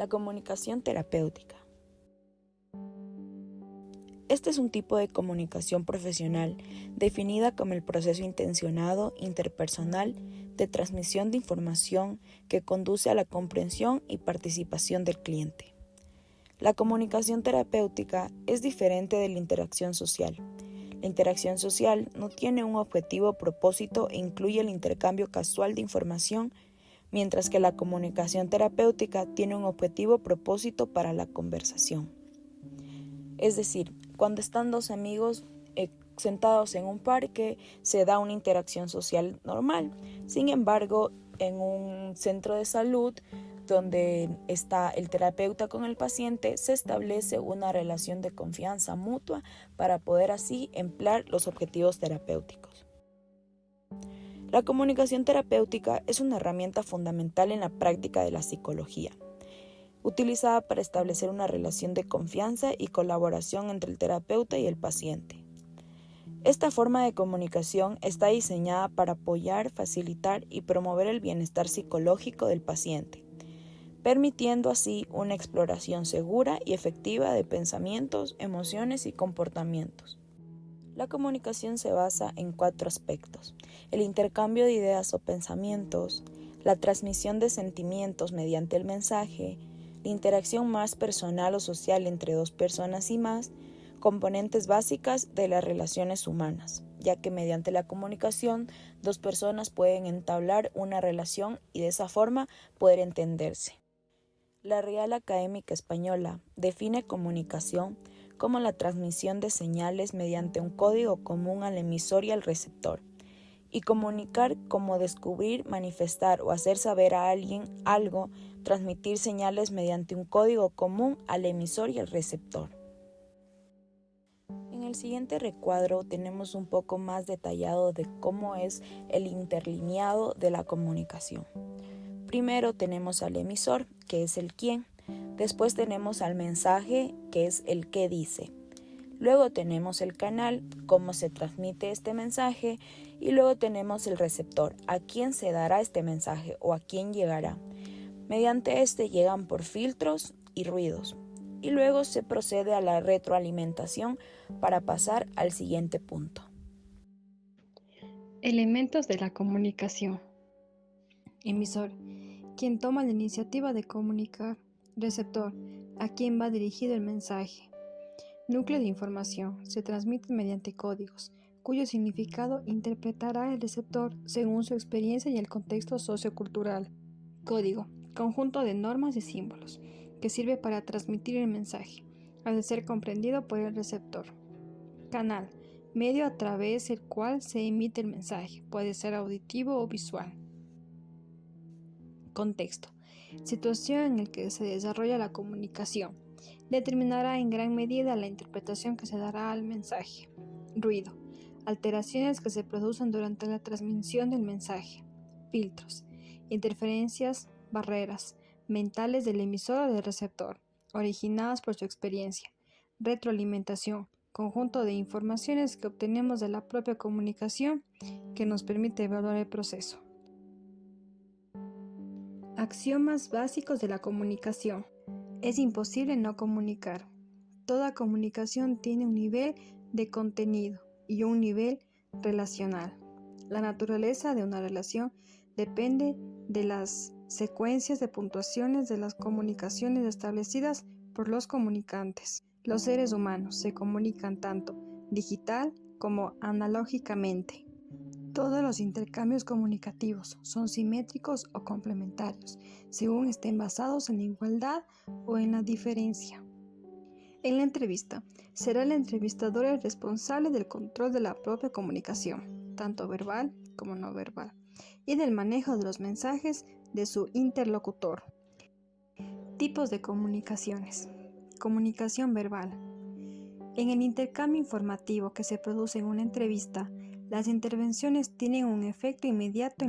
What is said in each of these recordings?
La comunicación terapéutica. Este es un tipo de comunicación profesional definida como el proceso intencionado, interpersonal, de transmisión de información que conduce a la comprensión y participación del cliente. La comunicación terapéutica es diferente de la interacción social. La interacción social no tiene un objetivo propósito e incluye el intercambio casual de información, mientras que la comunicación terapéutica tiene un objetivo propósito para la conversación. Es decir, cuando están dos amigos sentados en un parque, se da una interacción social normal. Sin embargo, en un centro de salud, donde está el terapeuta con el paciente, se establece una relación de confianza mutua para poder así emplear los objetivos terapéuticos. La comunicación terapéutica es una herramienta fundamental en la práctica de la psicología, utilizada para establecer una relación de confianza y colaboración entre el terapeuta y el paciente. Esta forma de comunicación está diseñada para apoyar, facilitar y promover el bienestar psicológico del paciente, permitiendo así una exploración segura y efectiva de pensamientos, emociones y comportamientos. La comunicación se basa en 4 aspectos: el intercambio de ideas o pensamientos, la transmisión de sentimientos mediante el mensaje, la interacción más personal o social entre dos personas y más, componentes básicas de las relaciones humanas, ya que mediante la comunicación dos personas pueden entablar una relación y de esa forma poder entenderse. La Real Academia Española define comunicación como la transmisión de señales mediante un código común al emisor y al receptor, y comunicar como descubrir, manifestar o hacer saber a alguien algo, transmitir señales mediante un código común al emisor y al receptor. En el siguiente recuadro tenemos un poco más detallado de cómo es el interlineado de la comunicación. Primero tenemos al emisor, que es el quién. Después tenemos al mensaje, que es el qué dice. Luego tenemos el canal, cómo se transmite este mensaje, y luego tenemos el receptor, a quién se dará este mensaje o a quién llegará. Mediante este llegan por filtros y ruidos, y luego se procede a la retroalimentación para pasar al siguiente punto. Elementos de la comunicación. Emisor, quien toma la iniciativa de comunicar. Receptor, a quien va dirigido el mensaje. Núcleo de información, se transmite mediante códigos, cuyo significado interpretará el receptor según su experiencia y el contexto sociocultural. Código, conjunto de normas y símbolos, que sirve para transmitir el mensaje, ha de ser comprendido por el receptor. Canal, medio a través del cual se emite el mensaje, puede ser auditivo o visual. Contexto, situación en la que se desarrolla la comunicación, determinará en gran medida la interpretación que se dará al mensaje. Ruido, alteraciones que se producen durante la transmisión del mensaje. Filtros, interferencias, barreras mentales del emisor o del receptor, originadas por su experiencia. Retroalimentación, conjunto de informaciones que obtenemos de la propia comunicación que nos permite evaluar el proceso. Axiomas básicos de la comunicación. Es imposible no comunicar. Toda comunicación tiene un nivel de contenido y un nivel relacional. La naturaleza de una relación depende de las secuencias de puntuaciones de las comunicaciones establecidas por los comunicantes. Los seres humanos se comunican tanto digital como analógicamente. Todos los intercambios comunicativos son simétricos o complementarios, según estén basados en la igualdad o en la diferencia. En la entrevista, será el entrevistador el responsable del control de la propia comunicación, tanto verbal como no verbal, y del manejo de los mensajes de su interlocutor. Tipos de comunicaciones. Comunicación verbal. En el intercambio informativo que se produce en una entrevista, las intervenciones tienen un efecto inmediato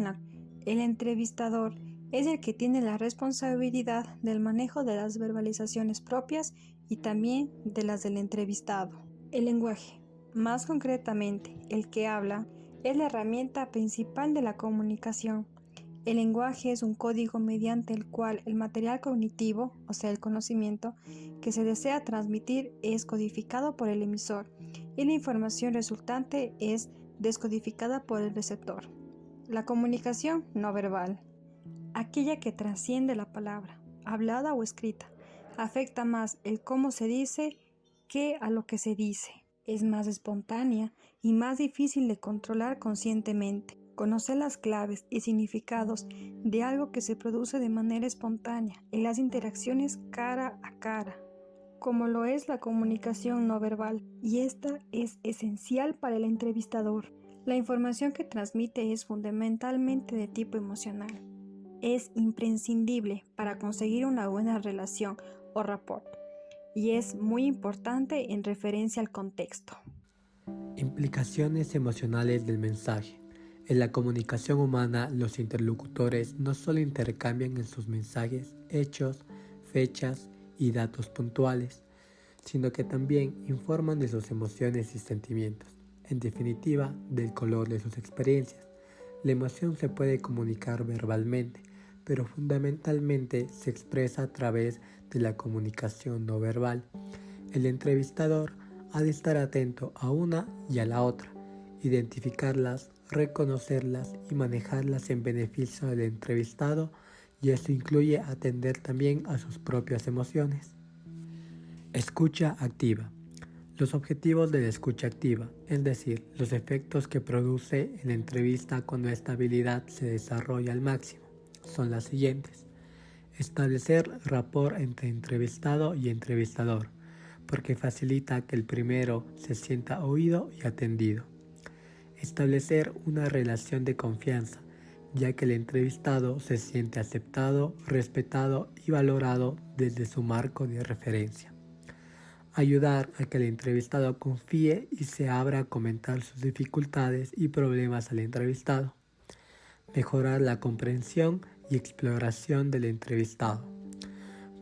el entrevistador es el que tiene la responsabilidad del manejo de las verbalizaciones propias y también de las del entrevistado. El lenguaje, más concretamente el que habla, es la herramienta principal de la comunicación. El lenguaje es un código mediante el cual el material cognitivo, o sea, el conocimiento, que se desea transmitir es codificado por el emisor y la información resultante es descodificada por el receptor. La comunicación no verbal, aquella que trasciende la palabra, hablada o escrita, afecta más el cómo se dice que a lo que se dice. Es más espontánea y más difícil de controlar conscientemente. Conocer las claves y significados de algo que se produce de manera espontánea en las interacciones cara a cara, como lo es la comunicación no verbal, y esta es esencial para el entrevistador. La información que transmite es fundamentalmente de tipo emocional. Es imprescindible para conseguir una buena relación o rapport, y es muy importante en referencia al contexto. Implicaciones emocionales del mensaje. En la comunicación humana, los interlocutores no solo intercambian en sus mensajes hechos, fechas y datos puntuales, sino que también informan de sus emociones y sentimientos, en definitiva, del color de sus experiencias. La emoción se puede comunicar verbalmente, pero fundamentalmente se expresa a través de la comunicación no verbal. El entrevistador ha de estar atento a una y a la otra, identificarlas, reconocerlas y manejarlas en beneficio del entrevistado, y esto incluye atender también a sus propias emociones. Escucha activa. Los objetivos de la escucha activa, es decir, los efectos que produce en la entrevista cuando esta habilidad se desarrolla al máximo, son las siguientes. Establecer rapport entre entrevistado y entrevistador, porque facilita que el primero se sienta oído y atendido. Establecer una relación de confianza, ya que el entrevistado se siente aceptado, respetado y valorado desde su marco de referencia. Ayudar a que el entrevistado confíe y se abra a comentar sus dificultades y problemas al entrevistado. Mejorar la comprensión y exploración del entrevistado.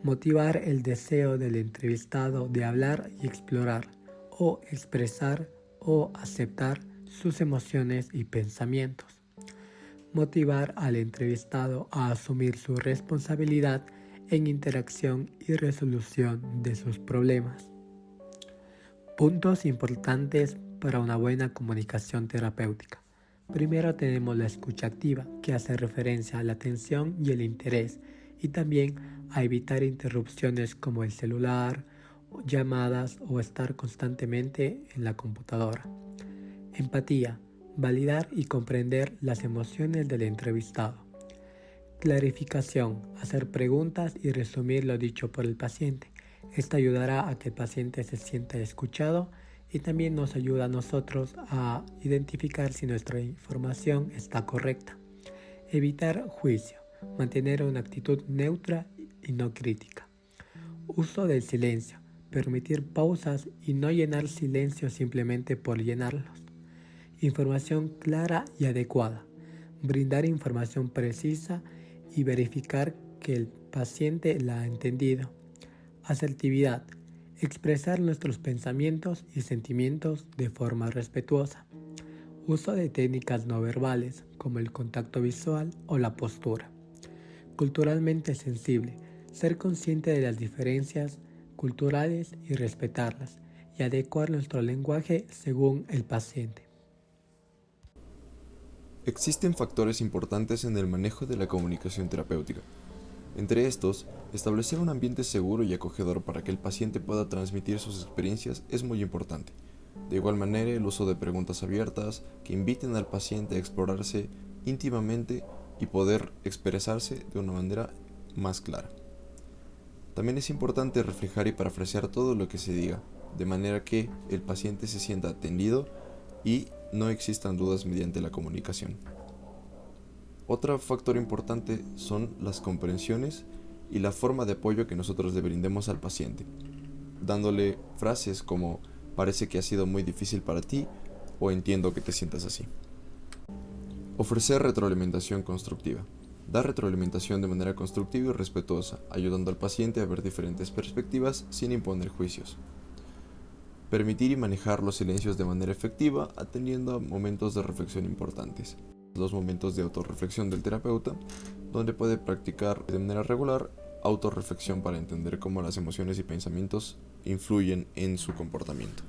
Motivar el deseo del entrevistado de hablar y explorar, o expresar o aceptar sus emociones y pensamientos. Motivar al entrevistado a asumir su responsabilidad en interacción y resolución de sus problemas. Puntos importantes para una buena comunicación terapéutica. Primero tenemos la escucha activa, que hace referencia a la atención y el interés, y también a evitar interrupciones como el celular, llamadas o estar constantemente en la computadora. Empatía, validar y comprender las emociones del entrevistado. Clarificación, hacer preguntas y resumir lo dicho por el paciente. Esto ayudará a que el paciente se sienta escuchado y también nos ayuda a nosotros a identificar si nuestra información está correcta. Evitar juicio, mantener una actitud neutra y no crítica. Uso del silencio, permitir pausas y no llenar silencio simplemente por llenarlos. Información clara y adecuada, brindar información precisa y verificar que el paciente la ha entendido. Asertividad, expresar nuestros pensamientos y sentimientos de forma respetuosa. Uso de técnicas no verbales como el contacto visual o la postura. Culturalmente sensible, ser consciente de las diferencias culturales y respetarlas, y adecuar nuestro lenguaje según el paciente. Existen factores importantes en el manejo de la comunicación terapéutica. Entre estos, establecer un ambiente seguro y acogedor para que el paciente pueda transmitir sus experiencias es muy importante. De igual manera, el uso de preguntas abiertas que inviten al paciente a explorarse íntimamente y poder expresarse de una manera más clara. También es importante reflejar y parafrasear todo lo que se diga, de manera que el paciente se sienta atendido y no existan dudas mediante la comunicación. Otro factor importante son las comprensiones y la forma de apoyo que nosotros le brindemos al paciente, dándole frases como parece que ha sido muy difícil para ti o entiendo que te sientas así. Ofrecer retroalimentación constructiva. Dar retroalimentación de manera constructiva y respetuosa, ayudando al paciente a ver diferentes perspectivas sin imponer juicios. Permitir y manejar los silencios de manera efectiva, atendiendo a momentos de reflexión importantes. Los momentos de autorreflexión del terapeuta, donde puede practicar de manera regular autorreflexión para entender cómo las emociones y pensamientos influyen en su comportamiento.